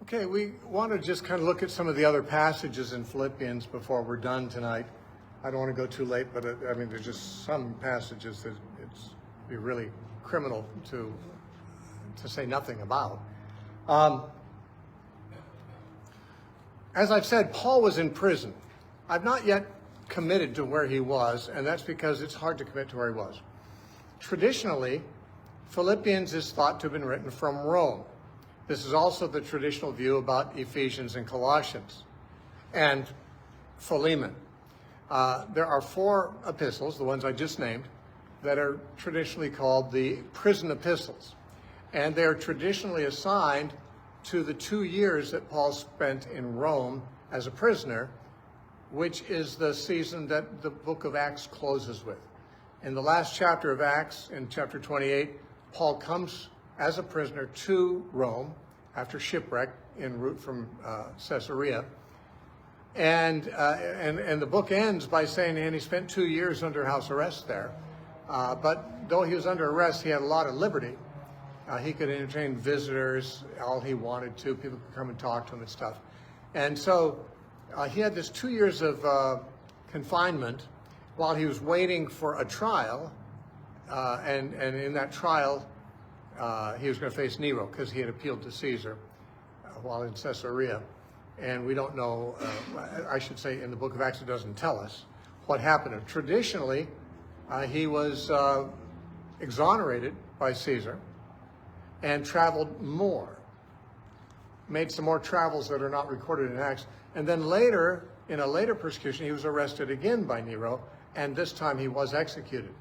Okay, we want to just kind of look at some of the other passages in Philippians before we're done tonight. I don't want to go too late, but I mean, there's just some passages that it's be really criminal to say nothing about. As I've said, Paul was in prison. I've not yet committed to where he was, and that's because it's hard to commit to where he was. Traditionally, Philippians is thought to have been written from Rome. This is also the traditional view about Ephesians and Colossians and Philemon. There are 4 epistles, the ones I just named, that are traditionally called the prison epistles. And they're traditionally assigned to the 2 years that Paul spent in Rome as a prisoner, which is the season that the book of Acts closes with. In the last chapter of Acts, in chapter 28, Paul comes as a prisoner to Rome after shipwreck en route from Caesarea. And the book ends by saying, and he spent 2 years under house arrest there. But though he was under arrest, he had a lot of liberty. He could entertain visitors all he wanted to. People could come and talk to him and stuff. And so he had this 2 years of confinement while he was waiting for a trial. And in that trial, he was going to face Nero because he had appealed to Caesar while in Caesarea. And we don't know, I should say in the book of Acts, it doesn't tell us what happened. Traditionally, he was exonerated by Caesar and traveled more, made some more travels that are not recorded in Acts. And then later, in a later persecution, he was arrested again by Nero, and this time he was executed.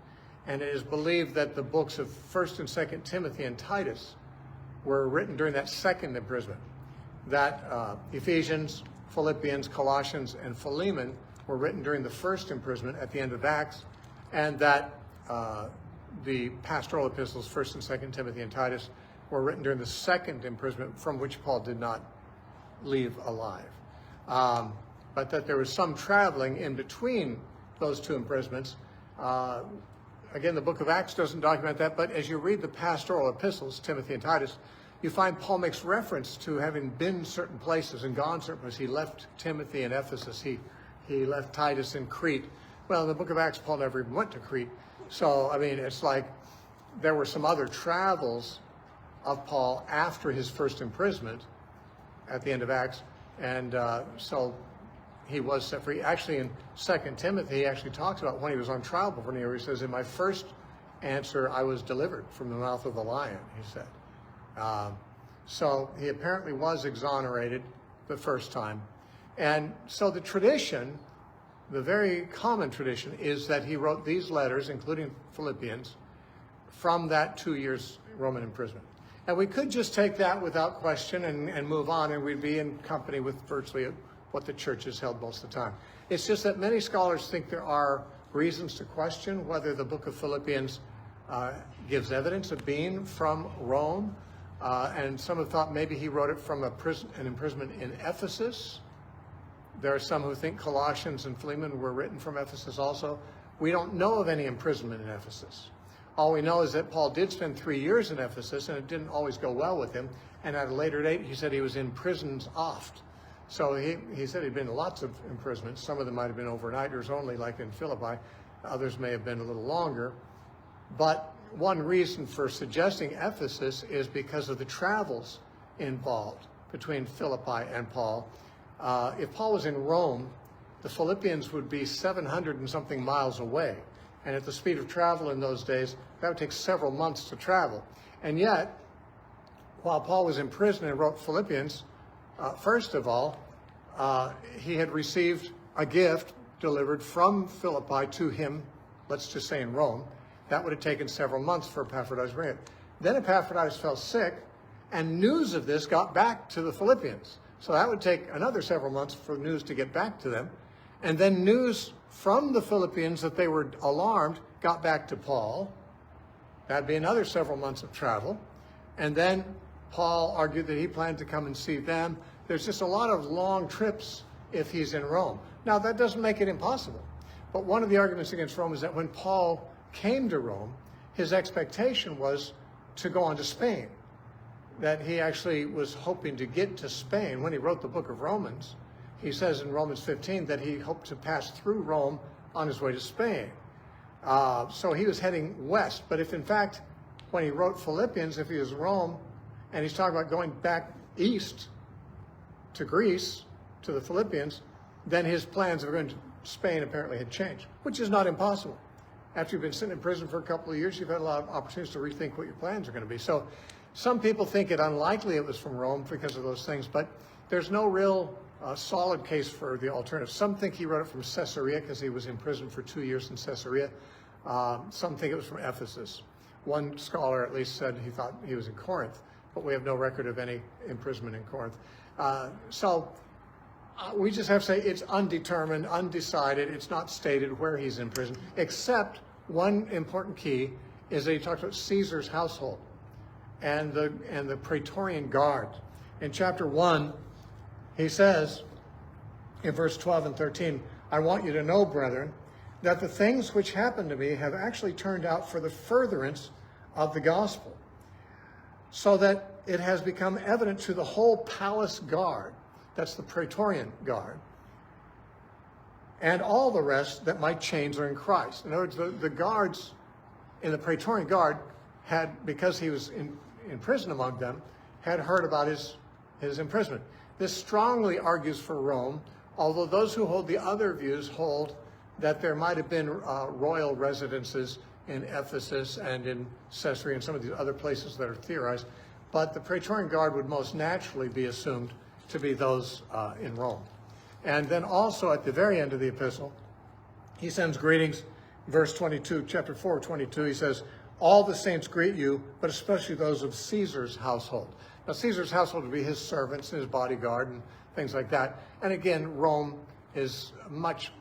And it is believed that the books of 1st and 2nd Timothy and Titus were written during that second imprisonment. That Ephesians, Philippians, Colossians, and Philemon were written during the first imprisonment at the end of Acts, and that the pastoral epistles, 1st and 2nd Timothy and Titus, were written during the second imprisonment, from which Paul did not leave alive. But that there was some traveling in between those 2 imprisonments. Again, the book of Acts doesn't document that, but as you read the pastoral epistles, Timothy and Titus, you find Paul makes reference to having been certain places and gone certain places. He left Timothy in Ephesus. He left Titus in Crete. Well, in the book of Acts, Paul never even went to Crete. So, I mean, it's like there were some other travels of Paul after his first imprisonment at the end of Acts. And so he was set free. Actually, in 2 Timothy, he actually talks about when he was on trial before Nero. He says, in my first answer, I was delivered from the mouth of the lion, he said. So he apparently was exonerated the first time. And so the tradition, the very common tradition, is that he wrote these letters, including Philippians, from that 2 years Roman imprisonment. And we could just take that without question and move on, and we'd be in company with virtually what the church has held most of the time. It's just that many scholars think there are reasons to question whether the book of Philippians gives evidence of being from Rome. And some have thought maybe he wrote it from an imprisonment in Ephesus. There are some who think Colossians and Philemon were written from Ephesus also. We don't know of any imprisonment in Ephesus. All we know is that Paul did spend 3 years in Ephesus, and it didn't always go well with him. And at a later date, he said he was in prisons oft. So he said he'd been in lots of imprisonments. Some of them might have been overnighters only, like in Philippi. Others may have been a little longer. But one reason for suggesting Ephesus is because of the travels involved between Philippi and Paul. If Paul was in Rome, the Philippians would be 700 and something miles away. And at the speed of travel in those days, that would take several months to travel. And yet, while Paul was in prison and wrote Philippians, first of all, he had received a gift delivered from Philippi to him, let's just say in Rome. That would have taken several months for Epaphroditus to bring it. Then Epaphroditus fell sick, and news of this got back to the Philippians. So that would take another several months for news to get back to them. And then news from the Philippians that they were alarmed got back to Paul. That'd be another several months of travel. And then Paul argued that he planned to come and see them. There's just a lot of long trips if he's in Rome. Now, that doesn't make it impossible. But one of the arguments against Rome is that when Paul came to Rome, his expectation was to go on to Spain. That he actually was hoping to get to Spain. When he wrote the book of Romans, he says in Romans 15 that he hoped to pass through Rome on his way to Spain. So he was heading west. But if in fact, when he wrote Philippians, if he was in Rome, and he's talking about going back east to Greece, to the Philippians, then his plans of going to Spain apparently had changed, which is not impossible. After you've been sitting in prison for a couple of years, you've had a lot of opportunities to rethink what your plans are going to be. So some people think it unlikely it was from Rome because of those things, but there's no real solid case for the alternative. Some think he wrote it from Caesarea because he was in prison for 2 years in Caesarea. Some think it was from Ephesus. One scholar at least said he thought he was in Corinth, but we have no record of any imprisonment in Corinth. We just have to say it's undetermined, undecided. It's not stated where he's in prison, except one important key is that he talks about Caesar's household and the Praetorian Guard. In chapter 1, he says, in verse 12 and 13, I want you to know, brethren, that the things which happened to me have actually turned out for the furtherance of the gospel, so that it has become evident to the whole palace guard, that's the Praetorian Guard, and all the rest that my chains are in Christ. In other words, the guards in the Praetorian Guard had, because he was in prison among them, had heard about his imprisonment. This strongly argues for Rome, although those who hold the other views hold that there might have been royal residences in Ephesus and in Caesarea and some of these other places that are theorized, but the Praetorian Guard would most naturally be assumed to be those in Rome. And then also at the very end of the epistle, he sends greetings, verse 22, chapter 4, 22, he says, all the saints greet you, but especially those of Caesar's household. Now, Caesar's household would be his servants and his bodyguard and things like that. And again, Rome is a much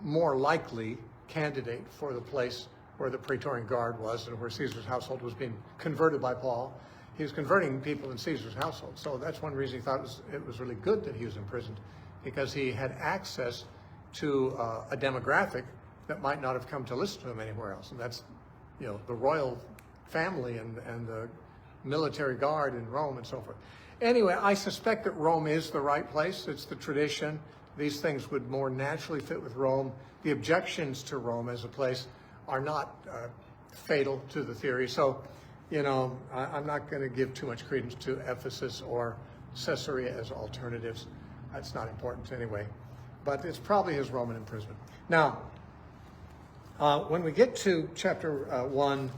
more likely candidate for the place where the Praetorian Guard was and where Caesar's household was being converted by Paul. He was converting people in Caesar's household. So that's one reason he thought it was really good that he was imprisoned, because he had access to a demographic that might not have come to listen to him anywhere else. And that's, you know, the royal family and the military guard in Rome and so forth. Anyway, I suspect that Rome is the right place. It's the tradition. These things would more naturally fit with Rome. The objections to Rome as a place are not fatal to the theory. So, you know, I'm not going to give too much credence to Ephesus or Caesarea as alternatives. That's not important anyway. But it's probably his Roman imprisonment. Now, when we get to chapter 1,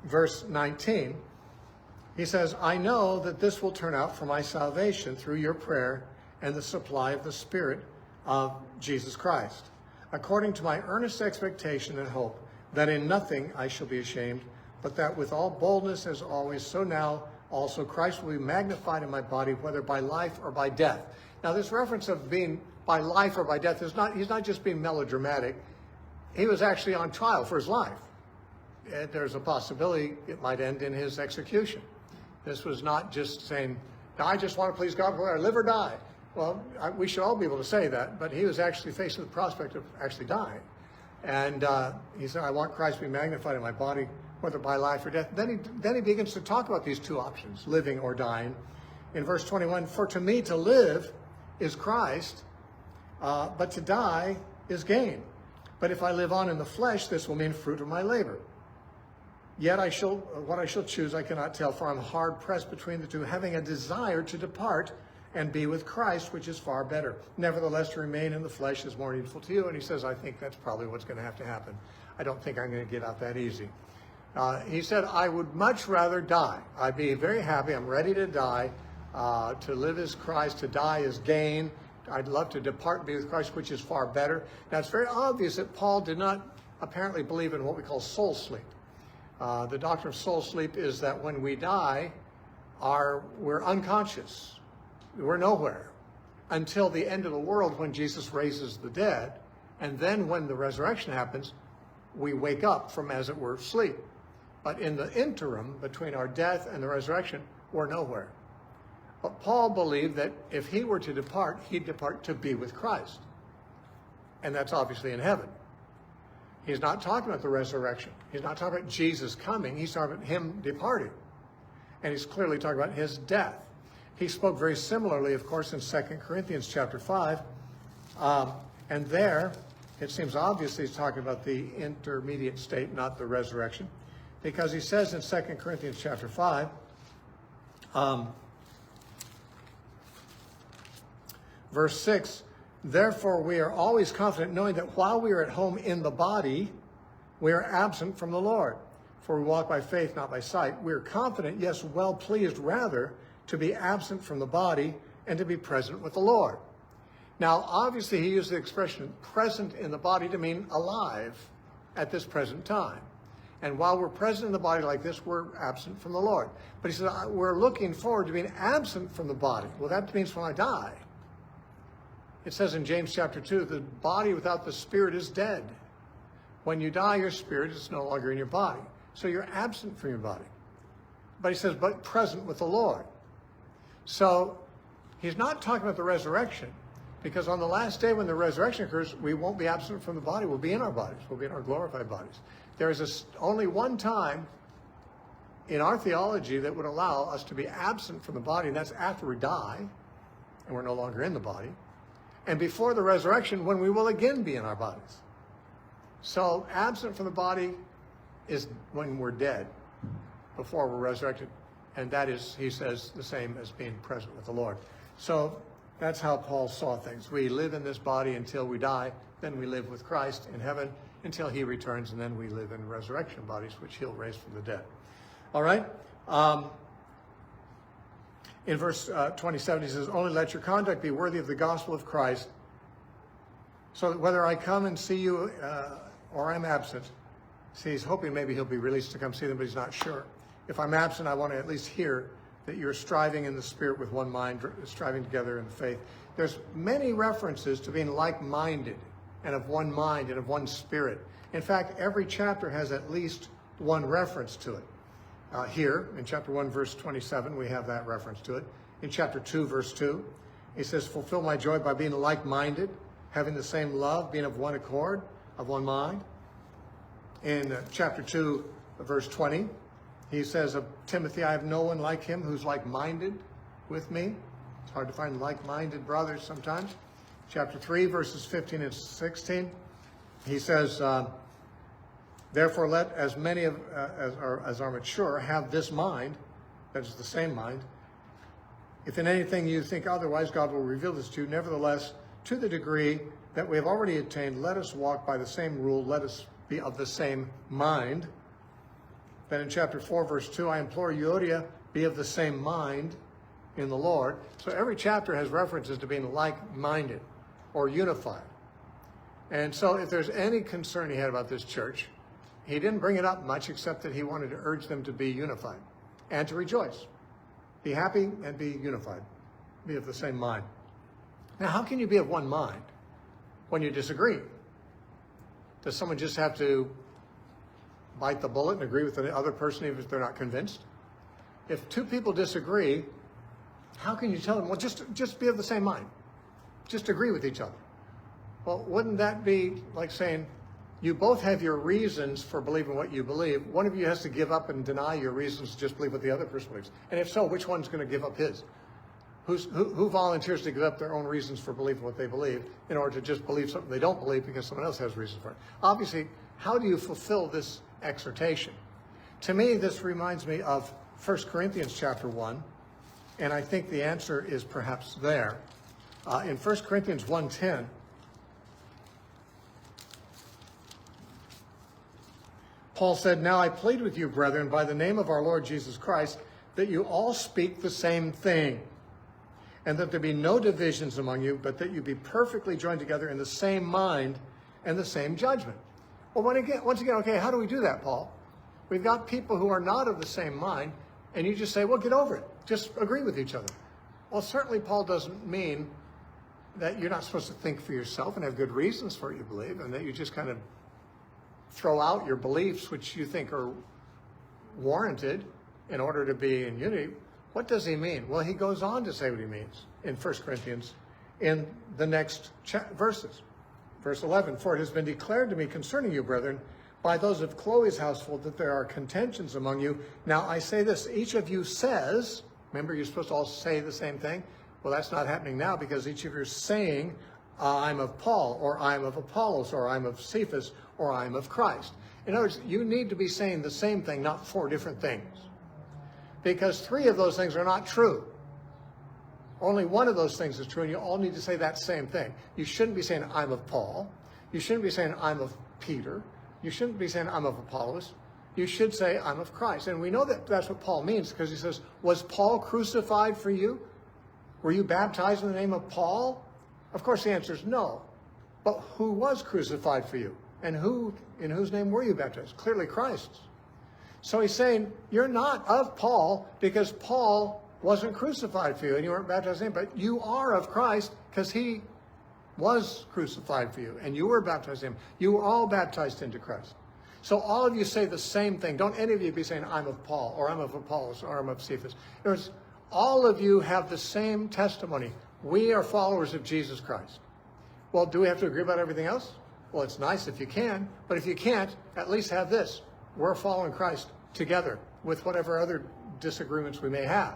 verse 19, he says, I know that this will turn out for my salvation through your prayer and the supply of the Spirit of Jesus Christ, according to my earnest expectation and hope that in nothing I shall be ashamed, but that with all boldness as always, so now also Christ will be magnified in my body, whether by life or by death. Now, this reference of being by life or by death is not, he's not just being melodramatic. He was actually on trial for his life. There's a possibility it might end in his execution. This was not just saying, I just want to please God whether I live or die. Well, we should all be able to say that, but he was actually facing the prospect of actually dying. And he said, I want Christ to be magnified in my body, whether by life or death. Then he begins to talk about these two options, living or dying. In verse 21, for to me to live is Christ, but to die is gain. But if I live on in the flesh, this will mean fruit of my labor. Yet what I shall choose I cannot tell, for I'm hard pressed between the two, having a desire to depart and be with Christ, which is far better. Nevertheless, to remain in the flesh is more needful to you. And he says, I think that's probably what's going to have to happen. I don't think I'm going to get out that easy. He said, I would much rather die. I'd be very happy. I'm ready to die. To live is Christ, to die is gain. I'd love to depart and be with Christ, which is far better. Now, it's very obvious that Paul did not apparently believe in what we call soul sleep. The doctrine of soul sleep is that when we die, we're unconscious. We're nowhere until the end of the world when Jesus raises the dead. And then when the resurrection happens, we wake up from, as it were, sleep. But in the interim between our death and the resurrection, we're nowhere. But Paul believed that if he were to depart, he'd depart to be with Christ. And that's obviously in heaven. He's not talking about the resurrection. He's not talking about Jesus coming. He's talking about him departing. And he's clearly talking about his death. He spoke very similarly, of course, in 2 Corinthians chapter 5. And there, it seems obvious he's talking about the intermediate state, not the resurrection. Because he says in 2 Corinthians chapter 5, verse 6, therefore we are always confident, knowing that while we are at home in the body, we are absent from the Lord. For we walk by faith, not by sight. We are confident, yes, well pleased rather, to be absent from the body and to be present with the Lord. Now, obviously, he used the expression present in the body to mean alive at this present time. And while we're present in the body like this, we're absent from the Lord. But he said, we're looking forward to being absent from the body. Well, that means when I die. It says in James chapter 2, the body without the spirit is dead. When you die, your spirit is no longer in your body. So you're absent from your body. But he says, but present with the Lord. So he's not talking about the resurrection, because on the last day when the resurrection occurs, we won't be absent from the body. We'll be in our bodies. We'll be in our glorified bodies. There is only one time in our theology that would allow us to be absent from the body, and that's after we die, and we're no longer in the body, and before the resurrection, when we will again be in our bodies. So absent from the body is when we're dead, before we're resurrected. And that is, he says, the same as being present with the Lord. So that's how Paul saw things. We live in this body until we die, then we live with Christ in heaven until he returns, and then we live in resurrection bodies, which he'll raise from the dead. All right? In verse 27, he says, only let your conduct be worthy of the gospel of Christ, so that whether I come and see you or I'm absent, see, he's hoping maybe he'll be released to come see them, but he's not sure. If I'm absent, I want to at least hear that you're striving in the Spirit with one mind, striving together in the faith. There's many references to being like-minded and of one mind and of one spirit. In fact, every chapter has at least one reference to it. Here, in chapter 1, verse 27, we have that reference to it. In chapter 2, verse 2, he says, fulfill my joy by being like-minded, having the same love, being of one accord, of one mind. In chapter 2, verse 20, he says of Timothy, I have no one like him who's like-minded with me. It's hard to find like-minded brothers sometimes. Chapter 3, verses 15 and 16, he says, therefore let as many as are mature have this mind, that is the same mind. If in anything you think otherwise, God will reveal this to you. Nevertheless, to the degree that we have already attained, let us walk by the same rule, let us be of the same mind. Then in chapter 4, verse 2, I implore Euodia, be of the same mind in the Lord. So every chapter has references to being like-minded or unified. And so if there's any concern he had about this church, he didn't bring it up much except that he wanted to urge them to be unified and to rejoice. Be happy and be unified. Be of the same mind. Now, how can you be of one mind when you disagree? Does someone just have to bite the bullet and agree with the other person even if they're not convinced? If two people disagree, how can you tell them, well, just be of the same mind? Just agree with each other. Well, wouldn't that be like saying, you both have your reasons for believing what you believe. One of you has to give up and deny your reasons to just believe what the other person believes. And if so, which one's going to give up his? Who volunteers to give up their own reasons for believing what they believe in order to just believe something they don't believe because someone else has reasons for it? Obviously, how do you fulfill this exhortation? To me, this reminds me of 1 Corinthians chapter 1, and I think the answer is perhaps there. In 1 Corinthians 1:10, Paul said, now I plead with you, brethren, by the name of our Lord Jesus Christ, that you all speak the same thing, and that there be no divisions among you, but that you be perfectly joined together in the same mind and the same judgment. Well, once again, okay, how do we do that, Paul? We've got people who are not of the same mind, and you just say, well, get over it. Just agree with each other. Well, certainly Paul doesn't mean that you're not supposed to think for yourself and have good reasons for what you believe, and that you just kind of throw out your beliefs, which you think are warranted in order to be in unity. What does he mean? Well, he goes on to say what he means in 1 Corinthians in the next verses. Verse 11, for it has been declared to me concerning you, brethren, by those of Chloe's household, that there are contentions among you. Now I say this, each of you says, remember you're supposed to all say the same thing? Well, that's not happening now because each of you is saying, I'm of Paul, or I'm of Apollos, or I'm of Cephas, or I'm of Christ. In other words, you need to be saying the same thing, not four different things. Because three of those things are not true. Only one of those things is true, and you all need to say that same thing. You shouldn't be saying, I'm of Paul. You shouldn't be saying, I'm of Peter. You shouldn't be saying, I'm of Apollos. You should say, I'm of Christ. And we know that that's what Paul means, because he says, was Paul crucified for you? Were you baptized in the name of Paul? Of course, the answer is no. But who was crucified for you? And in whose name were you baptized? Clearly Christ's. So he's saying, you're not of Paul because Paul wasn't crucified for you and you weren't baptized in him, but you are of Christ because he was crucified for you and you were baptized in him. You were all baptized into Christ. So all of you say the same thing. Don't any of you be saying, I'm of Paul, or I'm of Apollos, or I'm of Cephas. In other words, all of you have the same testimony. We are followers of Jesus Christ. Well, do we have to agree about everything else? Well, it's nice if you can, but if you can't, at least have this. We're following Christ together with whatever other disagreements we may have.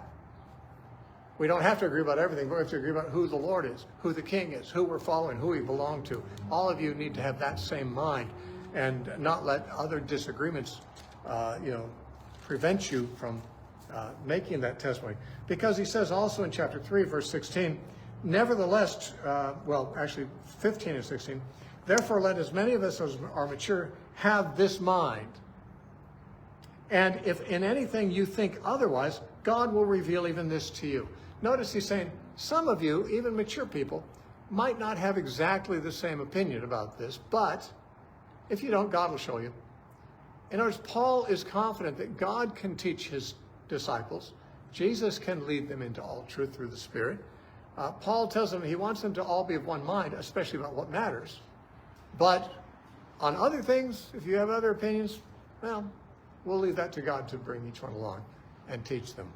We don't have to agree about everything, but we have to agree about who the Lord is, who the King is, who we're following, who we belong to. All of you need to have that same mind and not let other disagreements, prevent you from making that testimony. Because he says also in chapter 3, verse 16, nevertheless, 15 and 16, therefore let as many of us as are mature have this mind. And if in anything you think otherwise, God will reveal even this to you. Notice he's saying, some of you, even mature people, might not have exactly the same opinion about this, but if you don't, God will show you. In other words, Paul is confident that God can teach his disciples. Jesus can lead them into all truth through the Spirit. Paul tells them he wants them to all be of one mind, especially about what matters. But on other things, if you have other opinions, well, we'll leave that to God to bring each one along and teach them.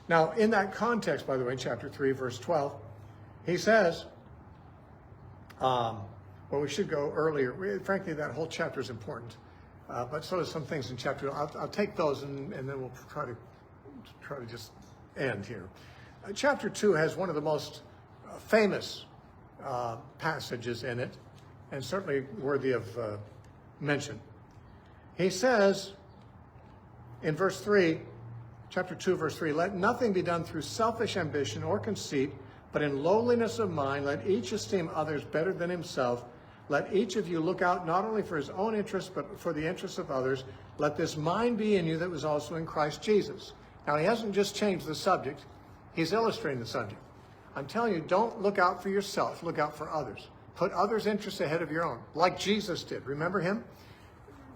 Now, in that context, by the way, in chapter 3, verse 12, he says, we should go earlier. Frankly, that whole chapter is important. But so are some things in chapter 2. I'll take those and then we'll try to just end here. Chapter 2 has one of the most famous passages in it, and certainly worthy of mention. He says in verse 3, chapter 2, verse 3, let nothing be done through selfish ambition or conceit, but in lowliness of mind, let each esteem others better than himself. Let each of you look out not only for his own interests, but for the interests of others. Let this mind be in you that was also in Christ Jesus. Now, he hasn't just changed the subject. He's illustrating the subject. I'm telling you, don't look out for yourself. Look out for others. Put others' interests ahead of your own, like Jesus did. Remember him?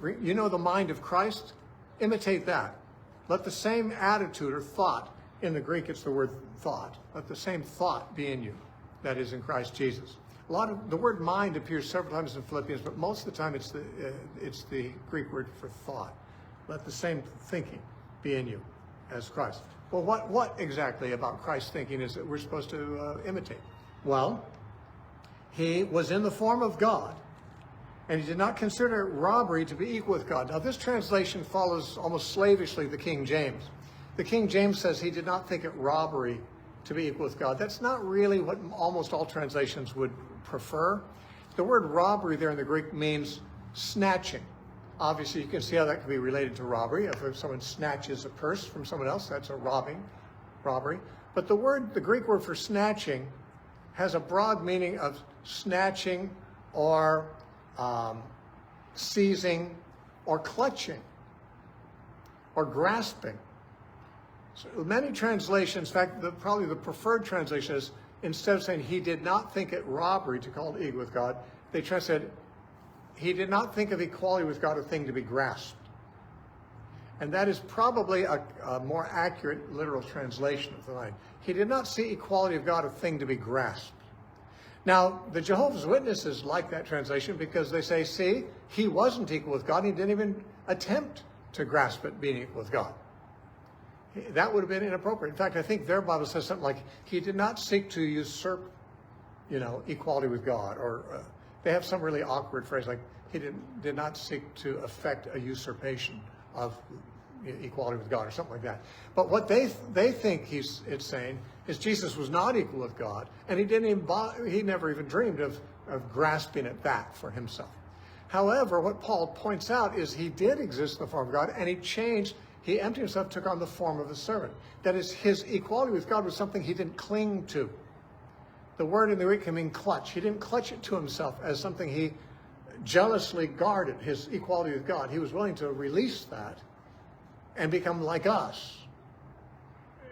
You know the mind of Christ? Imitate that. Let the same attitude or thought, in the Greek it's the word thought, let the same thought be in you that is in Christ Jesus. The word mind appears several times in Philippians, but most of the time it's the Greek word for thought. Let the same thinking be in you as Christ. Well, what exactly about Christ's thinking is that we're supposed to imitate? Well, he was in the form of God, and he did not consider robbery to be equal with God. Now, this translation follows almost slavishly the King James. The King James says he did not think it robbery to be equal with God. That's not really what almost all translations would prefer. The word robbery there in the Greek means snatching. Obviously, you can see how that can be related to robbery. If someone snatches a purse from someone else, that's a robbery. But the Greek word for snatching has a broad meaning of snatching or seizing or clutching or grasping. So many translations, in fact, probably the preferred translation is, instead of saying he did not think it robbery to call it equal with God, they translated, he did not think of equality with God a thing to be grasped. And that is probably a more accurate literal translation of the line. He did not see equality of God a thing to be grasped. Now, the Jehovah's Witnesses like that translation because they say, see, he wasn't equal with God. He didn't even attempt to grasp it being equal with God. That would have been inappropriate. In fact, I think their Bible says something like, he did not seek to usurp, equality with God or They have some really awkward phrase like, he did not seek to effect a usurpation of equality with God or something like that. But what they think it's saying is Jesus was not equal with God, and he never even dreamed of grasping at that for himself. However, what Paul points out is he did exist in the form of God, and he emptied himself, took on the form of a servant. That is, his equality with God was something he didn't cling to. The word in the Greek can mean clutch. He didn't clutch it to himself as something he jealously guarded, his equality with God. He was willing to release that and become like us.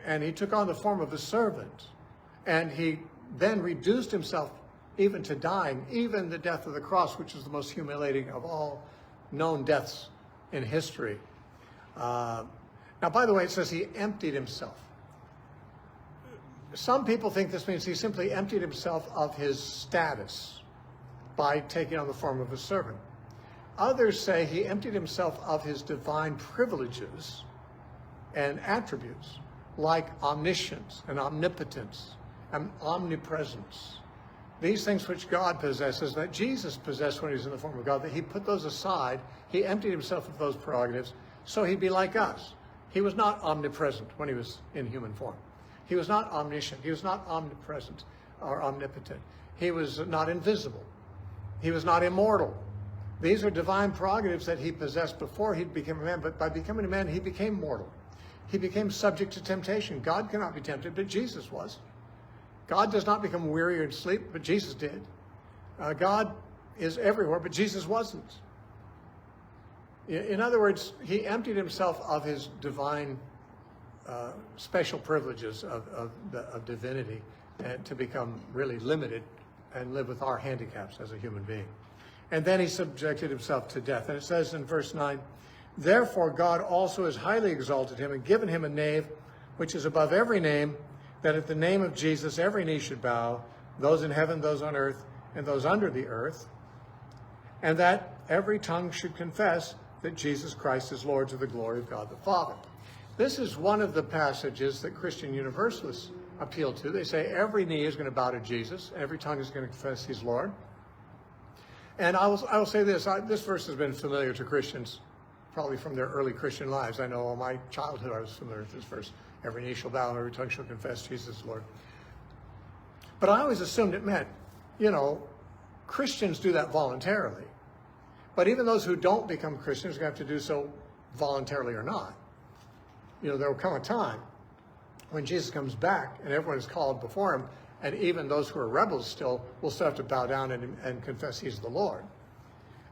And he took on the form of a servant. And he then reduced himself even to dying, even the death of the cross, which is the most humiliating of all known deaths in history. Now, by the way, it says he emptied himself. Some people think this means he simply emptied himself of his status by taking on the form of a servant. Others say he emptied himself of his divine privileges and attributes, like omniscience and omnipotence and omnipresence. These things which God possesses, that Jesus possessed when he was in the form of God, that he put those aside. He emptied himself of those prerogatives so he'd be like us. He was not omnipresent when he was in human form. He was not omniscient. He was not omnipresent or omnipotent. He was not invisible. He was not immortal. These are divine prerogatives that he possessed before he became a man, but by becoming a man, he became mortal. He became subject to temptation. God cannot be tempted, but Jesus was. God does not become weary and sleep, but Jesus did. God is everywhere, but Jesus wasn't. In other words, he emptied himself of his divine special privileges of divinity and to become really limited and live with our handicaps as a human being. And then he subjected himself to death. And it says in verse 9, therefore God also has highly exalted him and given him a name which is above every name, that at the name of Jesus every knee should bow, those in heaven, those on earth, and those under the earth, and that every tongue should confess that Jesus Christ is Lord, to the glory of God the Father. This is one of the passages that Christian Universalists appeal to. They say every knee is going to bow to Jesus, every tongue is going to confess he's Lord. And I will say this, this verse has been familiar to Christians probably from their early Christian lives. I know all my childhood I was familiar with this verse. Every knee shall bow, every tongue shall confess Jesus is Lord. But I always assumed it meant, Christians do that voluntarily. But even those who don't become Christians are going to have to do so voluntarily or not. There will come a time when Jesus comes back and everyone is called before him, and even those who are rebels still will still have to bow down and confess he's the Lord.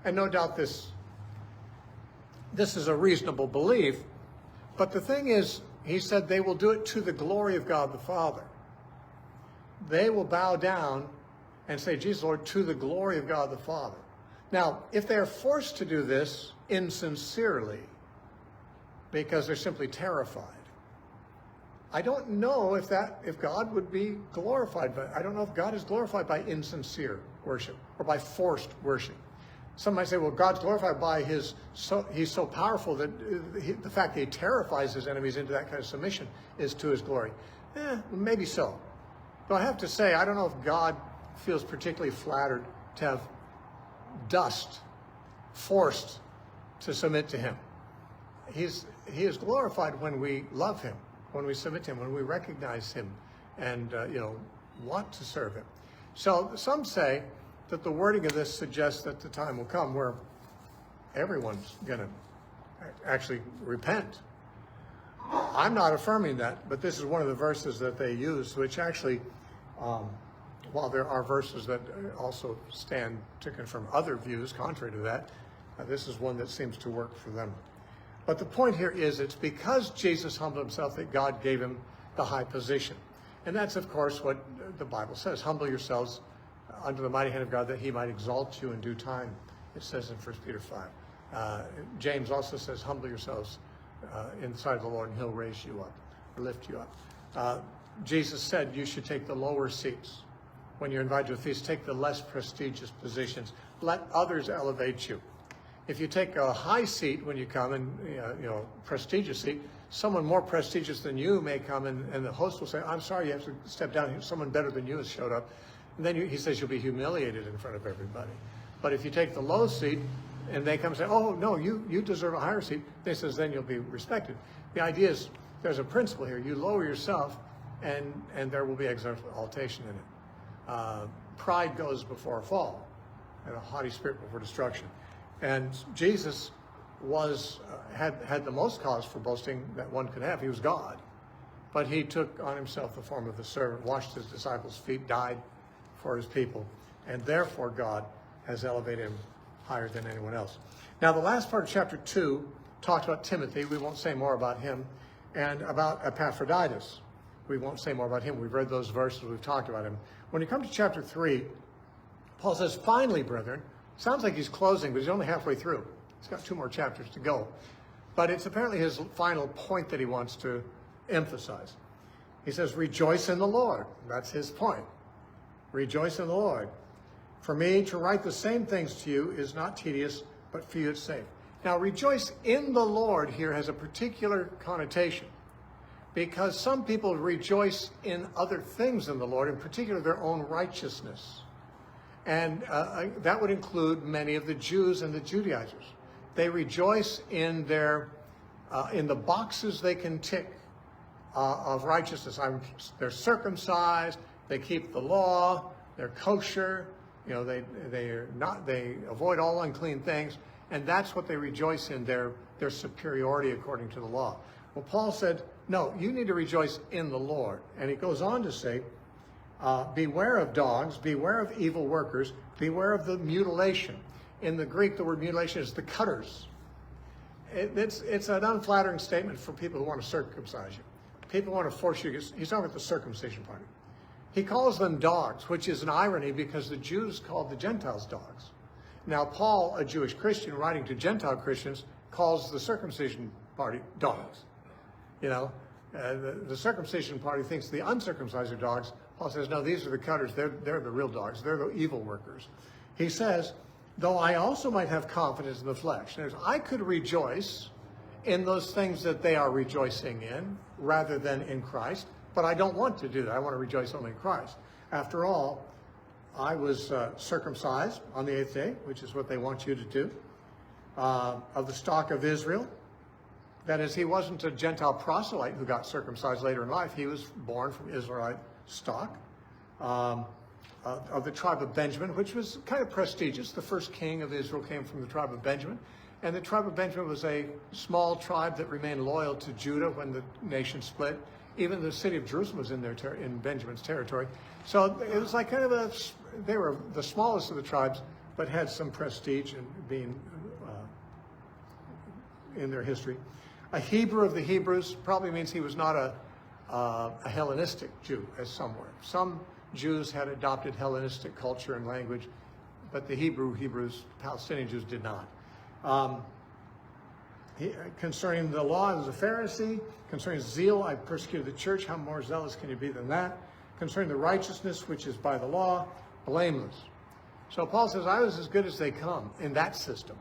And no doubt this is a reasonable belief, but the thing is, he said they will do it to the glory of God the Father. They will bow down and say, Jesus, Lord, to the glory of God the Father. Now, if they are forced to do this insincerely, because they're simply terrified, I don't know if God would be glorified, but I don't know if God is glorified by insincere worship or by forced worship. Some might say, well, God's glorified by he's so powerful that the fact that he terrifies his enemies into that kind of submission is to his glory. Maybe so. But I have to say, I don't know if God feels particularly flattered to have dust forced to submit to him. He is glorified when we love him, when we submit to him, when we recognize him and want to serve him. So some say that the wording of this suggests that the time will come where everyone's going to actually repent. I'm not affirming that, but this is one of the verses that they use, which actually, while there are verses that also stand to confirm other views contrary to that, this is one that seems to work for them. But the point here is it's because Jesus humbled himself that God gave him the high position. And that's, of course, what the Bible says. Humble yourselves under the mighty hand of God that he might exalt you in due time, it says in 1 Peter 5. James also says, humble yourselves in the sight of the Lord and he'll raise you up, or lift you up. Jesus said you should take the lower seats. When you're invited to a feast, take the less prestigious positions. Let others elevate you. If you take a high seat when you come, and prestigious seat, someone more prestigious than you may come, and the host will say, I'm sorry, you have to step down here. Someone better than you has showed up. And then he says you'll be humiliated in front of everybody. But if you take the low seat and they come and say, oh, no, you deserve a higher seat, they says then you'll be respected. The idea is there's a principle here. You lower yourself and there will be exaltation in it. Pride goes before a fall, and a haughty spirit before destruction. And Jesus had the most cause for boasting that one could have. He was God. But he took on himself the form of the servant, washed his disciples' feet, died for his people, and therefore God has elevated him higher than anyone else. Now, the last part of chapter 2 talks about Timothy. We won't say more about him. And about Epaphroditus. We won't say more about him. We've read those verses. We've talked about him. When you come to chapter 3, Paul says, finally, brethren, sounds like he's closing, but he's only halfway through. He's got 2 more chapters to go. But it's apparently his final point that he wants to emphasize. He says, rejoice in the Lord. That's his point. Rejoice in the Lord. For me to write the same things to you is not tedious, but for you it's safe. Now, rejoice in the Lord here has a particular connotation, because some people rejoice in other things in the Lord, in particular their own righteousness. And that would include many of the Jews and the Judaizers. They rejoice in in the boxes they can tick of righteousness. They're circumcised, they keep the law, they're kosher, they avoid all unclean things, and that's what they rejoice in, their superiority according to the law. Well, Paul said, no, you need to rejoice in the Lord. And he goes on to say, beware of dogs, beware of evil workers, beware of the mutilation. In the Greek, the word mutilation is the cutters. It's an unflattering statement for people who want to circumcise you. People want to force you. He's talking about the circumcision party. He calls them dogs, which is an irony because the Jews called the Gentiles dogs. Now, Paul, a Jewish Christian writing to Gentile Christians, calls the circumcision party dogs. The circumcision party thinks the uncircumcised are dogs. Paul says, no, these are the cutters. They're the real dogs. They're the evil workers. He says, though I also might have confidence in the flesh. I could rejoice in those things that they are rejoicing in rather than in Christ, but I don't want to do that. I want to rejoice only in Christ. After all, I was circumcised on the 8th day, which is what they want you to do, of the stock of Israel. That is, he wasn't a Gentile proselyte who got circumcised later in life. He was born from Israelite stock, of the tribe of Benjamin, which was kind of prestigious. The first king of Israel came from the tribe of Benjamin. And the tribe of Benjamin was a small tribe that remained loyal to Judah when the nation split. Even the city of Jerusalem was in Benjamin's territory. So it was like kind of they were the smallest of the tribes, but had some prestige in being in their history. A Hebrew of the Hebrews probably means he was not a Hellenistic Jew, as some were. Some Jews had adopted Hellenistic culture and language, but the Hebrews, Palestinian Jews, did not. Concerning the law, as a Pharisee. Concerning zeal, I persecuted the church. How more zealous can you be than that? Concerning the righteousness, which is by the law, blameless. So Paul says, I was as good as they come in that system.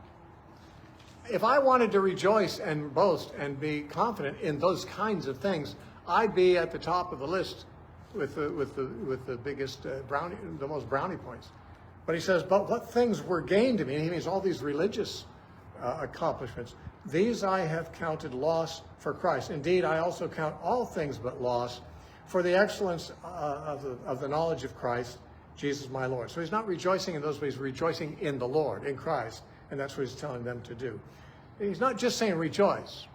If I wanted to rejoice and boast and be confident in those kinds of things, I'd be at the top of the list with the biggest the most brownie points. But he says, but what things were gained to me? And he means all these religious accomplishments. These I have counted loss for Christ. Indeed, I also count all things but loss for the excellence of the knowledge of Christ, Jesus my Lord. So he's not rejoicing in those ways, he's rejoicing in the Lord, in Christ. And that's what he's telling them to do. He's not just saying rejoice.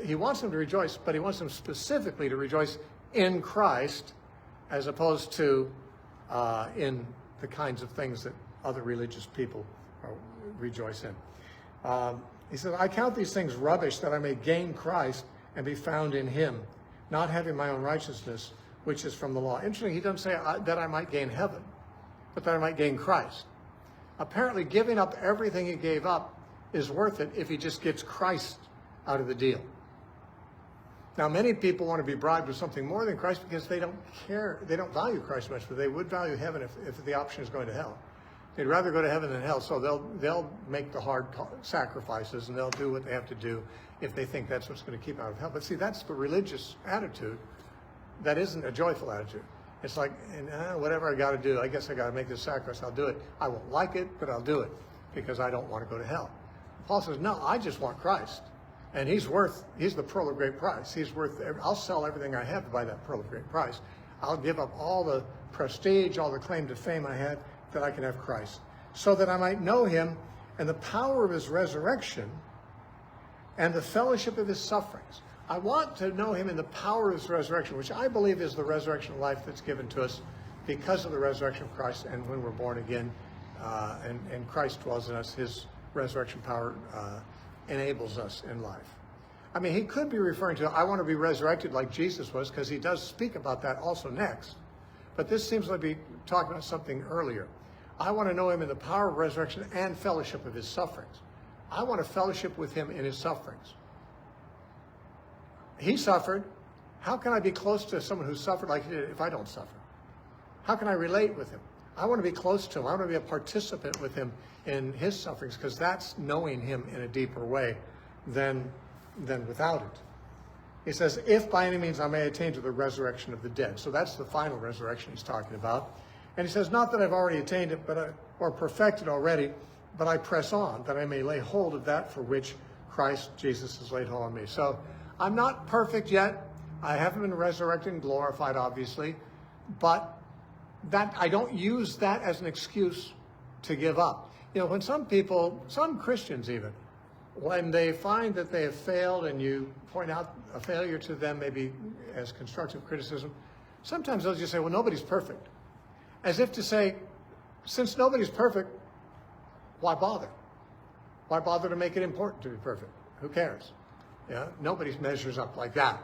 He wants them to rejoice, but he wants them specifically to rejoice in Christ as opposed to in the kinds of things that other religious people rejoice in. He says, I count these things rubbish that I may gain Christ and be found in him, not having my own righteousness, which is from the law. Interesting, he doesn't say that I might gain heaven, but that I might gain Christ. Apparently, giving up everything he gave up is worth it if he just gets Christ out of the deal. Now, many people want to be bribed with something more than Christ because they don't care, they don't value Christ much, but they would value heaven if the option is going to hell. They'd rather go to heaven than hell, so they'll make the hard sacrifices and they'll do what they have to do if they think that's what's going to keep them out of hell. But see, that's the religious attitude. That isn't a joyful attitude. It's like, whatever I got to do, I guess I got to make this sacrifice, I'll do it. I won't like it, but I'll do it because I don't want to go to hell. Paul says, no, I just want Christ. And he's the pearl of great price. I'll sell everything I have to buy that pearl of great price. I'll give up all the prestige, all the claim to fame I had, that I can have Christ, so that I might know him and the power of his resurrection and the fellowship of his sufferings. I want to know him in the power of his resurrection, which I believe is the resurrection life that's given to us because of the resurrection of Christ, and when we're born again, and Christ dwells in us, his resurrection power enables us in life. I mean, he could be referring to, I want to be resurrected like Jesus was, because he does speak about that also next. But this seems to be talking about something earlier. I want to know him in the power of resurrection and fellowship of his sufferings. I want to fellowship with him in his sufferings. He suffered. How can I be close to someone who suffered like he did if I don't suffer? How can I relate with him? I want to be close to him. I want to be a participant with him in his sufferings, because that's knowing him in a deeper way than without it. He says, if by any means I may attain to the resurrection of the dead. So that's the final resurrection he's talking about. And he says, not that I've already attained it, or perfected already, but I press on, that I may lay hold of that for which Christ Jesus has laid hold on me. So I'm not perfect yet. I haven't been resurrected and glorified, obviously, but that I don't use that as an excuse to give up. You know, when some people, some Christians even, when they find that they have failed and you point out a failure to them, maybe as constructive criticism, sometimes they'll just say, well, nobody's perfect. As if to say, since nobody's perfect, why bother? Why bother to make it important to be perfect? Who cares? Yeah, nobody measures up like that.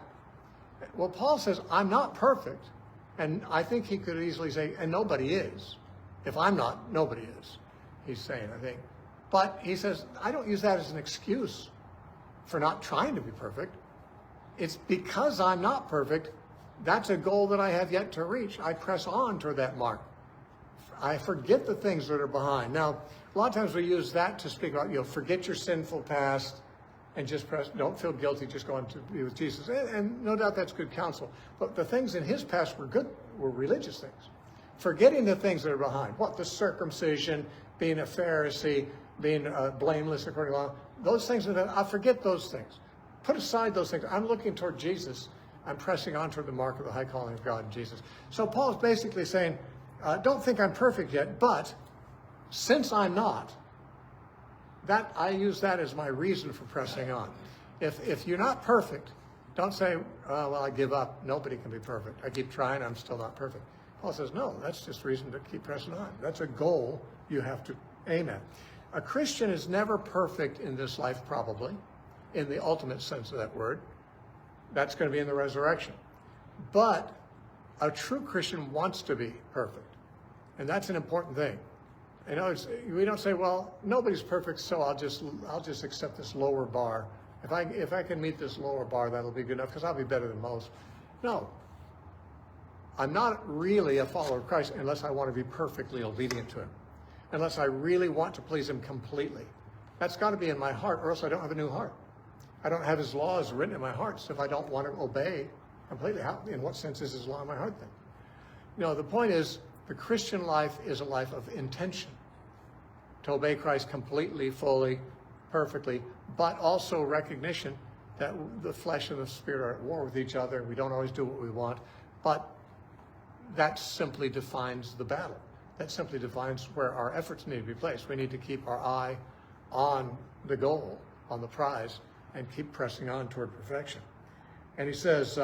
Well, Paul says, I'm not perfect. And I think he could easily say, and nobody is. If I'm not, nobody is. He's saying, I think. But he says, I don't use that as an excuse for not trying to be perfect. It's because I'm not perfect. That's a goal that I have yet to reach. I press on toward that mark. I forget the things that are behind. Now, a lot of times we use that to speak about, forget your sinful past and just don't feel guilty, just go on to be with Jesus. And no doubt that's good counsel. But the things in his past were good, were religious things. Forgetting the things that are behind. What? The circumcision, being a Pharisee, being blameless according to law. Those things, I forget those things. Put aside those things. I'm looking toward Jesus. I'm pressing on toward the mark of the high calling of God in Jesus. So Paul's basically saying, don't think I'm perfect yet, but since I'm not, that I use that as my reason for pressing on. If you're not perfect, don't say, well, I give up. Nobody can be perfect. I keep trying. I'm still not perfect. Paul says, no, that's just reason to keep pressing on. That's a goal you have to aim at. A Christian is never perfect in this life, probably, in the ultimate sense of that word. That's going to be in the resurrection. But a true Christian wants to be perfect. And that's an important thing. In other words, we don't say, well, nobody's perfect, so I'll just accept this lower bar. If I can meet this lower bar, that'll be good enough, because I'll be better than most. No. I'm not really a follower of Christ unless I want to be perfectly obedient to him. Unless I really want to please him completely. That's got to be in my heart, or else I don't have a new heart. I don't have his laws written in my heart. So if I don't want to obey completely, in what sense is his law in my heart then? The point is, the Christian life is a life of intention. To obey Christ completely, fully, perfectly, but also recognition that the flesh and the spirit are at war with each other. We don't always do what we want, but that simply defines the battle. That simply defines where our efforts need to be placed. We need to keep our eye on the goal, on the prize, and keep pressing on toward perfection. And he says,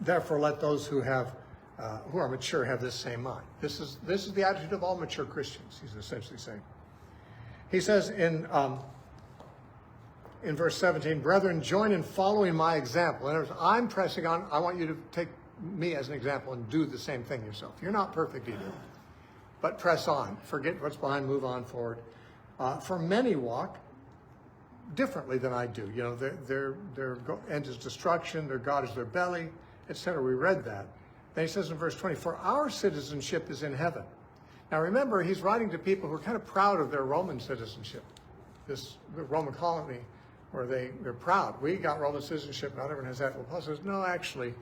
therefore let those who are mature have this same mind. This is the attitude of all mature Christians, he's essentially saying. He says in verse 17, brethren, join in following my example. In other words, I'm pressing on. I want you to take me as an example and do the same thing yourself. You're not perfect either, but press on. Forget what's behind, move on forward. For many walk differently than I do. Their end is destruction, their God is their belly, etc. We read that. Then he says in verse 20, for our citizenship is in heaven. Now remember, he's writing to people who are kind of proud of their Roman citizenship. The Roman colony, where they're proud. We got Roman citizenship, not everyone has that. Well, Paul says, no, actually,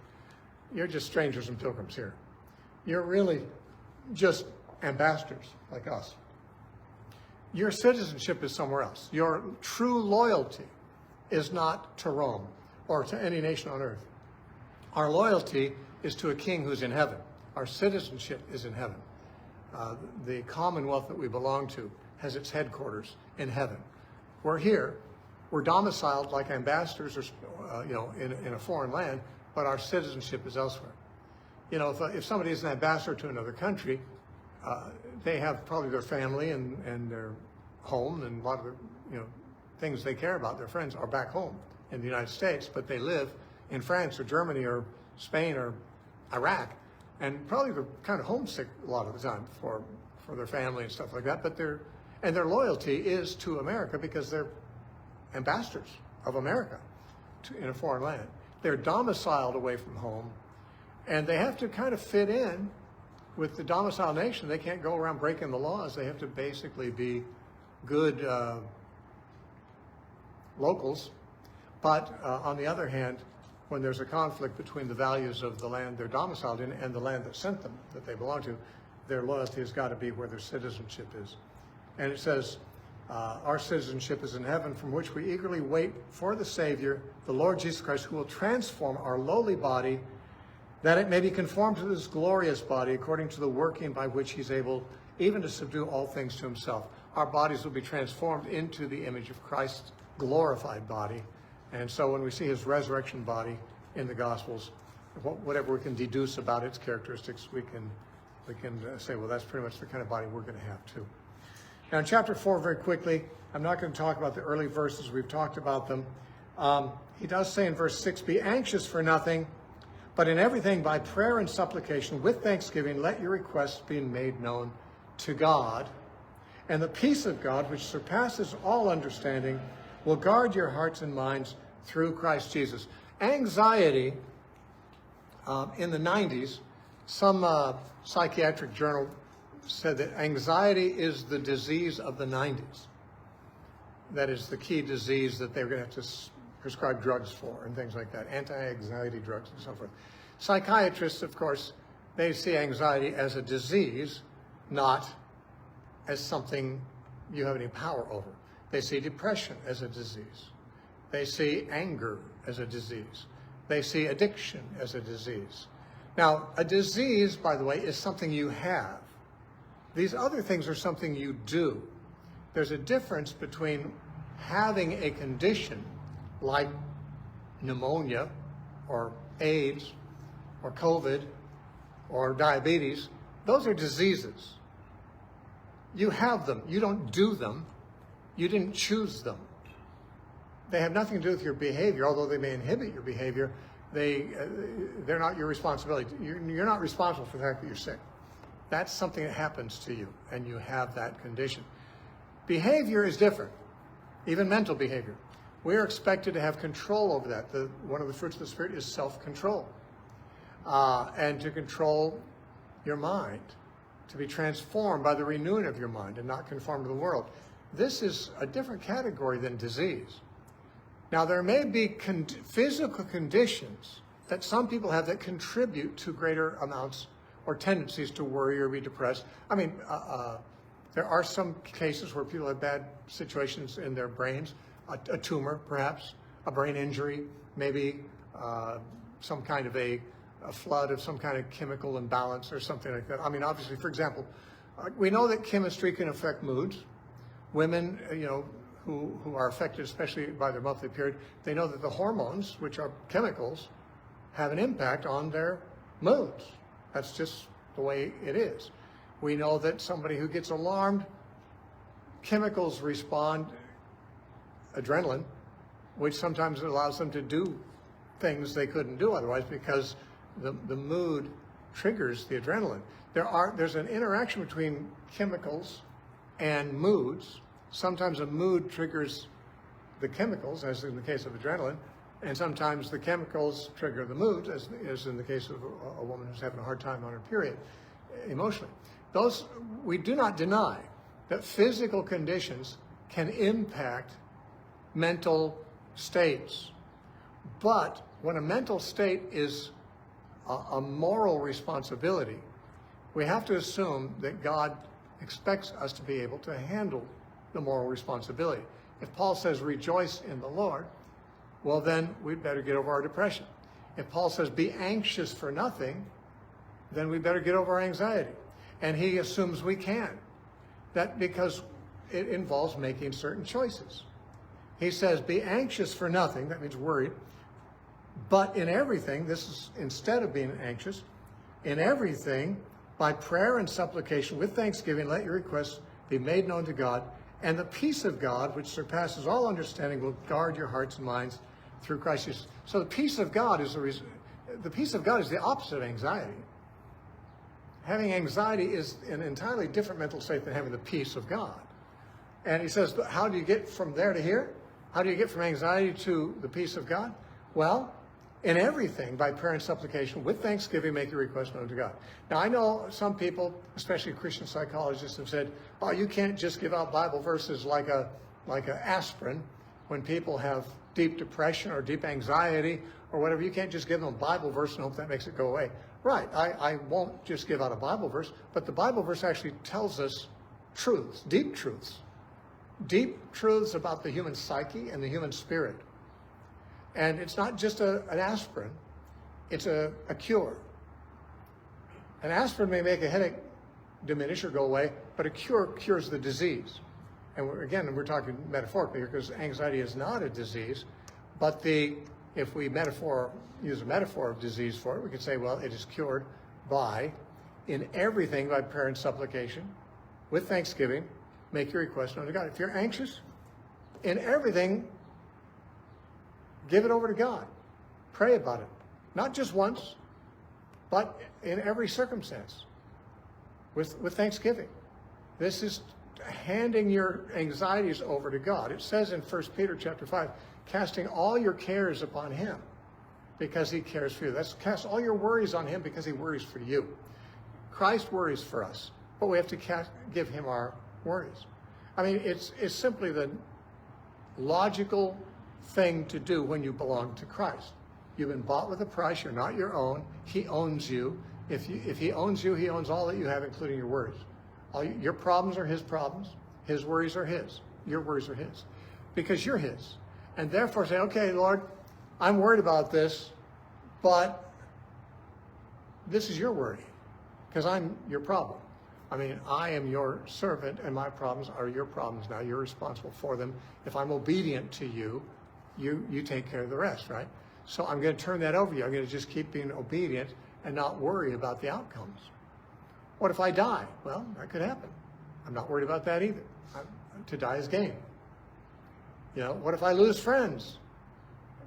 you're just strangers and pilgrims here. you're really just ambassadors like us. Your citizenship is somewhere else. Your true loyalty is not to Rome or to any nation on earth. Our loyalty is to a king who's in heaven. Our citizenship is in heaven. The commonwealth that we belong to has its headquarters in heaven. We're here. We're domiciled like ambassadors, or in a foreign land, but our citizenship is elsewhere. You know, if somebody is an ambassador to another country, they have probably their family and their home, and a lot of the things they care about, their friends, are back home in the United States, but they live in France or Germany or Spain or Iraq, and probably they're kind of homesick a lot of the time for their family and stuff like that. But their loyalty is to America because they're ambassadors of America in a foreign land. They're domiciled away from home, and they have to kind of fit in with the domicile nation. They can't go around breaking the laws. They have to basically be good locals. But on the other hand, when there's a conflict between the values of the land they're domiciled in and the land that sent them, that they belong to, their loyalty has got to be where their citizenship is. And it says, our citizenship is in heaven, from which we eagerly wait for the Savior, the Lord Jesus Christ, who will transform our lowly body, that it may be conformed to this glorious body, according to the working by which he's able even to subdue all things to himself. Our bodies will be transformed into the image of Christ's glorified body. And so when we see his resurrection body in the Gospels, whatever we can deduce about its characteristics, we can say, well, that's pretty much the kind of body we're going to have too. Now in chapter 4, very quickly, I'm not going to talk about the early verses. We've talked about them. He does say in verse 6, be anxious for nothing, but in everything by prayer and supplication with thanksgiving, let your requests be made known to God. And the peace of God, which surpasses all understanding, will guard your hearts and minds through Christ Jesus. Anxiety, in the 90s, some psychiatric journal said that anxiety is the disease of the 90s. That is the key disease that they were going to have to prescribe drugs for and things like that, anti-anxiety drugs and so forth. Psychiatrists, of course, they see anxiety as a disease, not as something you have any power over. They see depression as a disease. They see anger as a disease. They see addiction as a disease. Now, a disease, by the way, is something you have. These other things are something you do. There's a difference between having a condition like pneumonia or AIDS or COVID or diabetes. Those are diseases. You have them. You don't do them. You didn't choose them. They have nothing to do with your behavior, although they may inhibit your behavior. They're not your responsibility. You're not responsible for the fact that you're sick. That's something that happens to you, and you have that condition. Behavior is different, even mental behavior. We're expected to have control over that. One of the fruits of the Spirit is self-control, and to control your mind, to be transformed by the renewing of your mind and not conform to the world. This is a different category than disease. Now, there may be physical conditions that some people have that contribute to greater amounts or tendencies to worry or be depressed. I mean, there are some cases where people have bad situations in their brains, a tumor perhaps, a brain injury, maybe some kind of a flood of some kind of chemical imbalance or something like that. I mean, obviously, for example, we know that chemistry can affect moods. Women, who are affected especially by their monthly period, they know that the hormones, which are chemicals, have an impact on their moods. That's just the way it is. We know that somebody who gets alarmed, chemicals respond, adrenaline, which sometimes allows them to do things they couldn't do otherwise because the mood triggers the adrenaline. There's an interaction between chemicals and moods. Sometimes a mood triggers the chemicals, as in the case of adrenaline, and sometimes the chemicals trigger the mood, as in the case of a woman who's having a hard time on her period, emotionally. We do not deny that physical conditions can impact mental states. But when a mental state is a moral responsibility, we have to assume that God expects us to be able to handle the moral responsibility. If Paul says, rejoice in the Lord, well, then we'd better get over our depression. If Paul says, be anxious for nothing, then we better get over our anxiety. And he assumes we can. That because it involves making certain choices. He says, be anxious for nothing, that means worried, but in everything, this is instead of being anxious, in everything, by prayer and supplication with thanksgiving, let your requests be made known to God, and the peace of God, which surpasses all understanding, will guard your hearts and minds through Christ Jesus. So the peace of God is the opposite of anxiety. Having anxiety is an entirely different mental state than having the peace of God. And he says, how do you get from there to here? How do you get from anxiety to the peace of God? Well, in everything, by prayer and supplication, with thanksgiving, make your request known to God. Now, I know some people, especially Christian psychologists, have said, oh, you can't just give out Bible verses like a aspirin when people have deep depression or deep anxiety or whatever. You can't just give them a Bible verse and hope that makes it go away. Right, I won't just give out a Bible verse, but the Bible verse actually tells us truths, deep truths about the human psyche and the human spirit. And it's not just an aspirin, it's a cure. An aspirin may make a headache diminish or go away, but a cure cures the disease. And we're talking metaphorically here because anxiety is not a disease, but if we use a metaphor of disease for it, we could say, well, it is cured in everything by prayer and supplication, with thanksgiving, make your request known to God. If you're anxious, in everything, give it over to God. Pray about it. Not just once, but in every circumstance, with thanksgiving. This is handing your anxieties over to God. It says in 1 Peter chapter 5, casting all your cares upon him because he cares for you. That's cast all your worries on him because he worries for you. Christ worries for us, but we have to give him our worries. I mean, it's simply the logical thing to do when you belong to Christ. You've been bought with a price. You're not your own. He owns you. If he owns you, he owns all that you have, including your worries. Your problems are his problems. His worries are his. Your worries are his. Because you're his. And therefore say, okay, Lord, I'm worried about this, but this is your worry, because I'm your problem. I mean, I am your servant, and my problems are your problems. Now you're responsible for them. If I'm obedient to you, you take care of the rest, right? So I'm going to turn that over to you. I'm going to just keep being obedient and not worry about the outcomes. What if I die? Well, that could happen. I'm not worried about that either. To die is gain. You know, what if I lose friends?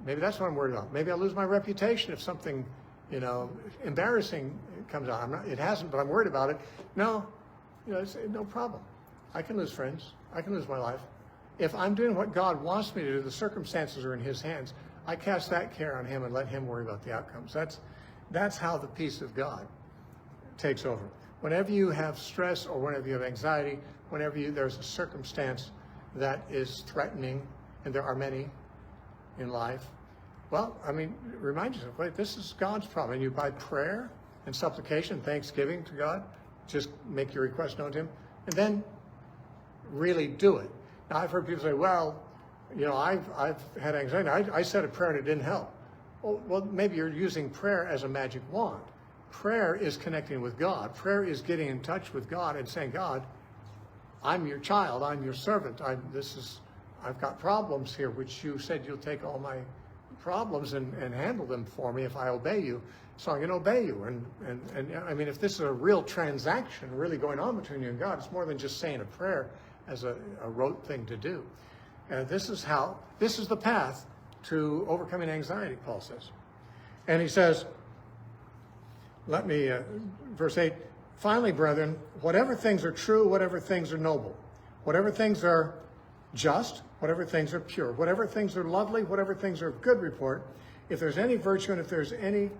Maybe that's what I'm worried about. Maybe I'll lose my reputation if something, embarrassing comes out. It hasn't, but I'm worried about it. No, it's no problem. I can lose friends. I can lose my life. If I'm doing what God wants me to do, the circumstances are in his hands. I cast that care on him and let him worry about the outcomes. That's how the peace of God takes over. Whenever you have stress or whenever you have anxiety, whenever there's a circumstance that is threatening, and there are many in life, well, remind yourself, wait, this is God's problem. And you, by prayer and supplication, thanksgiving to God, just make your request known to him, and then really do it. Now, I've heard people say, well, I've had anxiety. I said a prayer and it didn't help. Well, maybe you're using prayer as a magic wand. Prayer is connecting with God. Prayer is getting in touch with God and saying, God, I'm your child. I'm your servant. I've got problems here, which you said you'll take all my problems and handle them for me if I obey you. So I'm going to obey you. And if this is a real transaction really going on between you and God, it's more than just saying a prayer as a rote thing to do. This is the path to overcoming anxiety, Paul says. And he says, verse 8, finally, brethren, whatever things are true, whatever things are noble, whatever things are just, whatever things are pure, whatever things are lovely, whatever things are of good report, if there's any virtue and if there's any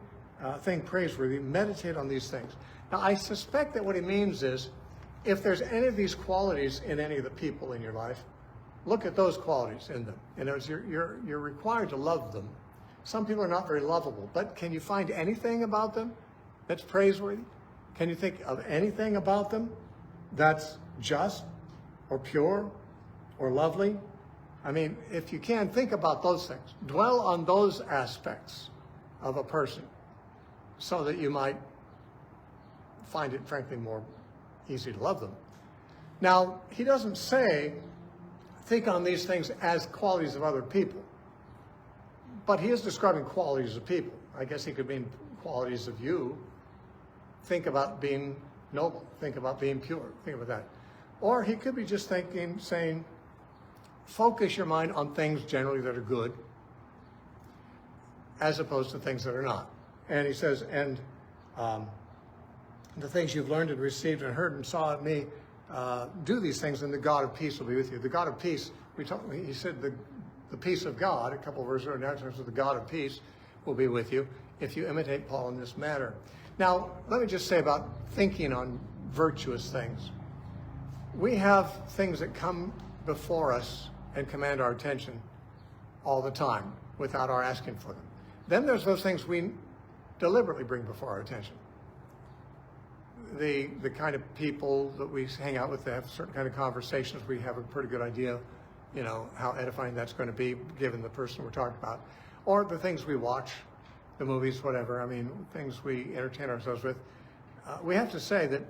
thing praiseworthy, meditate on these things. Now, I suspect that what he means is, if there's any of these qualities in any of the people in your life, look at those qualities in them. In other words, you're required to love them. Some people are not very lovable, but can you find anything about them that's praiseworthy? Can you think of anything about them that's just or pure or lovely? I mean, if you can, think about those things. Dwell on those aspects of a person so that you might find it, frankly, more easy to love them. Now, he doesn't say, think on these things as qualities of other people, but he is describing qualities of people. I guess he could mean qualities of you. Think about being noble. Think about being pure. Think about that. Or he could be just saying, focus your mind on things generally that are good, as opposed to things that are not. And he says, and the things you've learned and received and heard and saw at me, do these things, and the God of peace will be with you. The God of peace, he said the peace of God, a couple of verses earlier, in terms of the God of peace will be with you if you imitate Paul in this matter. Now, let me just say about thinking on virtuous things. We have things that come before us and command our attention all the time without our asking for them. Then there's those things we deliberately bring before our attention. The kind of people that we hang out with, they have certain kind of conversations, we have a pretty good idea, how edifying that's going to be given the person we're talking about. Or the things we watch, the movies, whatever, things we entertain ourselves with. We have to say that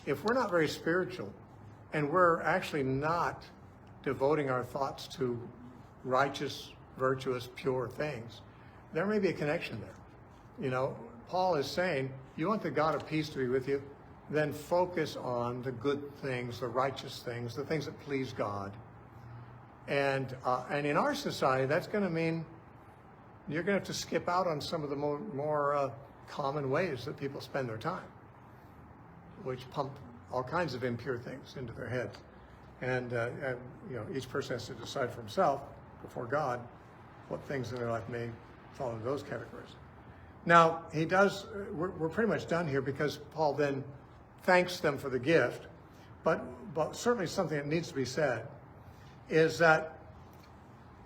if we're not very spiritual and we're actually not devoting our thoughts to righteous, virtuous, pure things, there may be a connection there. Paul is saying, you want the God of peace to be with you, then focus on the good things, the righteous things, the things that please God. And in our society, that's going to mean you're going to have to skip out on some of the more common ways that people spend their time, which pump all kinds of impure things into their heads. And each person has to decide for himself before God what things in their life may fall into those categories. Now, we're pretty much done here because Paul then thanks them for the gift, but certainly something that needs to be said is that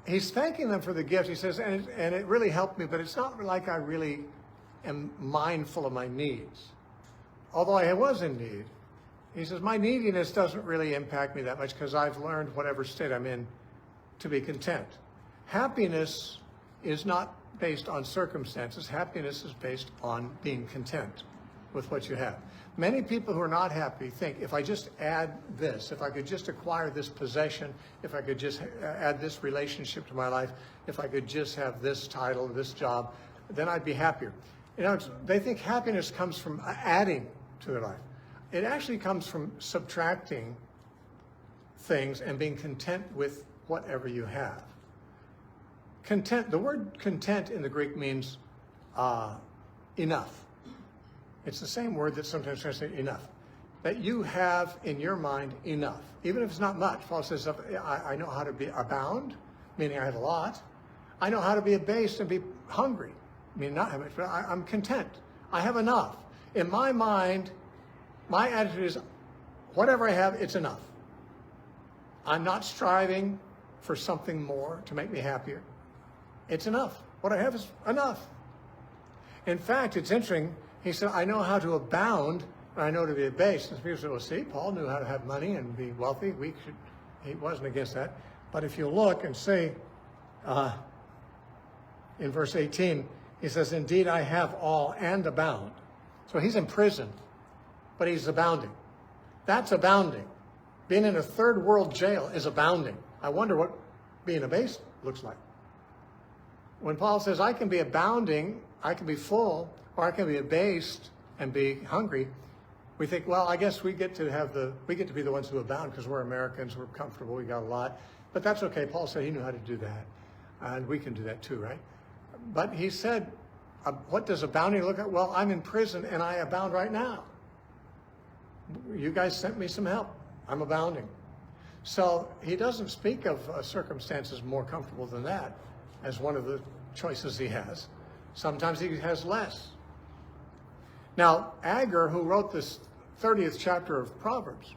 he's thanking them for the gift. He says, and it really helped me, but it's not like I really am mindful of my needs. Although I was in need, he says, my neediness doesn't really impact me that much because I've learned whatever state I'm in to be content. Happiness is not based on circumstances. Happiness is based on being content with what you have. Many people who are not happy think, if I just add this, if I could just acquire this possession, if I could just add this relationship to my life, if I could just have this title, this job, then I'd be happier. They think happiness comes from adding to their life. It actually comes from subtracting things and being content with whatever you have. Content, the word content in the Greek means enough. It's the same word that sometimes translates enough. That you have in your mind enough. Even if it's not much. Paul says, I know how to be abound, meaning I have a lot. I know how to be abased and be hungry, meaning not have much, but I'm content. I have enough. In my mind, my attitude is, whatever I have, it's enough. I'm not striving for something more to make me happier. It's enough. What I have is enough. In fact, it's interesting. He said, I know how to abound, and I know to be abased. And people say, well, see, Paul knew how to have money and be wealthy. He wasn't against that. But if you look and see, in verse 18, he says, indeed, I have all and abound. So he's in prison, but he's abounding. That's abounding. Being in a third world jail is abounding. I wonder what being abased looks like. When Paul says, I can be abounding, I can be full, or I can be abased and be hungry, we think, well, I guess we get to be the ones who abound because we're Americans, we're comfortable, we got a lot. But that's okay. Paul said he knew how to do that. And we can do that too, right? But he said, what does abounding look like? Well, I'm in prison and I abound right now. You guys sent me some help. I'm abounding. So he doesn't speak of circumstances more comfortable than that as one of the choices he has. Sometimes he has less. Now, Agur, who wrote this 30th chapter of Proverbs,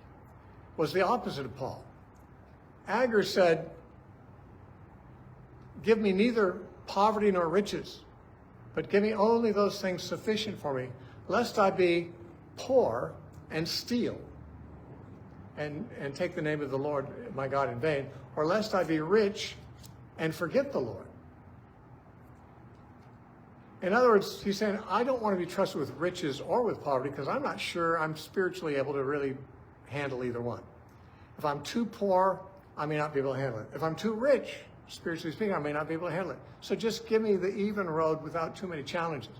was the opposite of Paul. Agur said, give me neither poverty nor riches, but give me only those things sufficient for me, lest I be poor and steal and take the name of the Lord my God in vain, or lest I be rich and forget the Lord. In other words, he's saying, I don't want to be trusted with riches or with poverty because I'm not sure I'm spiritually able to really handle either one. If I'm too poor, I may not be able to handle it. If I'm too rich, spiritually speaking, I may not be able to handle it. So just give me the even road without too many challenges.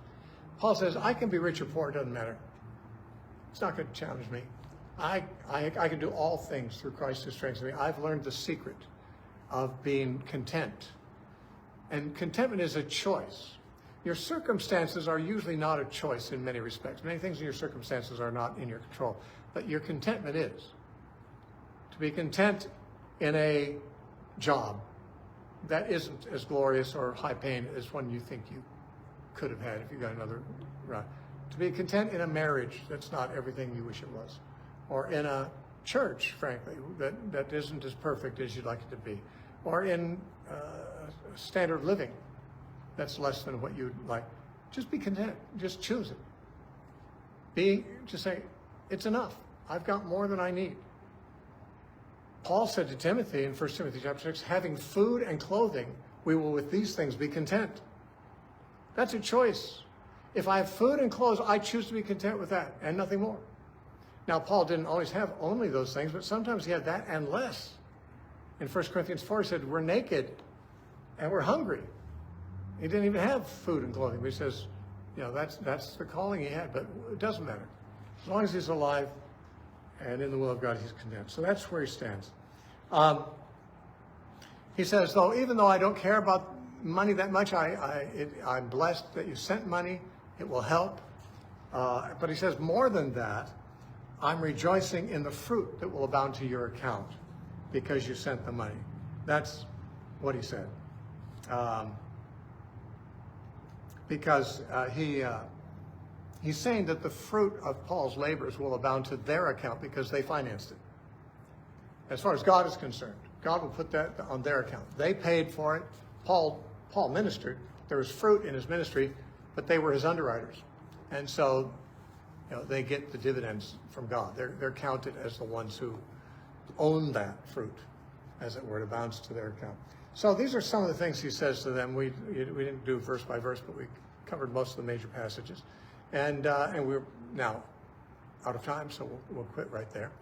Paul says, I can be rich or poor, it doesn't matter. It's not going to challenge me. I can do all things through Christ who strengthens me. I've learned the secret of being content. And contentment is a choice. Your circumstances are usually not a choice in many respects. Many things in your circumstances are not in your control. But your contentment is. To be content in a job that isn't as glorious or high paying as one you think you could have had if you got another run. To be content in a marriage that's not everything you wish it was. Or in a church, frankly, that isn't as perfect as you'd like it to be. Or in a standard of living that's less than what you'd like. Just be content. Just choose it. Just say, it's enough. I've got more than I need. Paul said to Timothy in 1 Timothy chapter 6, having food and clothing, we will with these things be content. That's a choice. If I have food and clothes, I choose to be content with that and nothing more. Now, Paul didn't always have only those things, but sometimes he had that and less. In 1 Corinthians 4, he said, we're naked and we're hungry. He didn't even have food and clothing. But he says, that's the calling he had, but it doesn't matter. As long as he's alive and in the will of God, he's content. So that's where he stands. He says, even though I don't care about money that much, I'm blessed that you sent money. It will help. But he says, more than that, I'm rejoicing in the fruit that will abound to your account because you sent the money. That's what he said. Because he's saying that the fruit of Paul's labors will abound to their account because they financed it. As far as God is concerned, God will put that on their account. They paid for it. Paul ministered. There was fruit in his ministry, but they were his underwriters. And so they get the dividends from God. They're counted as the ones who own that fruit, as it were. It abounds to their account. So these are some of the things he says to them. We didn't do verse by verse, but we covered most of the major passages. And we're now out of time, so we'll quit right there.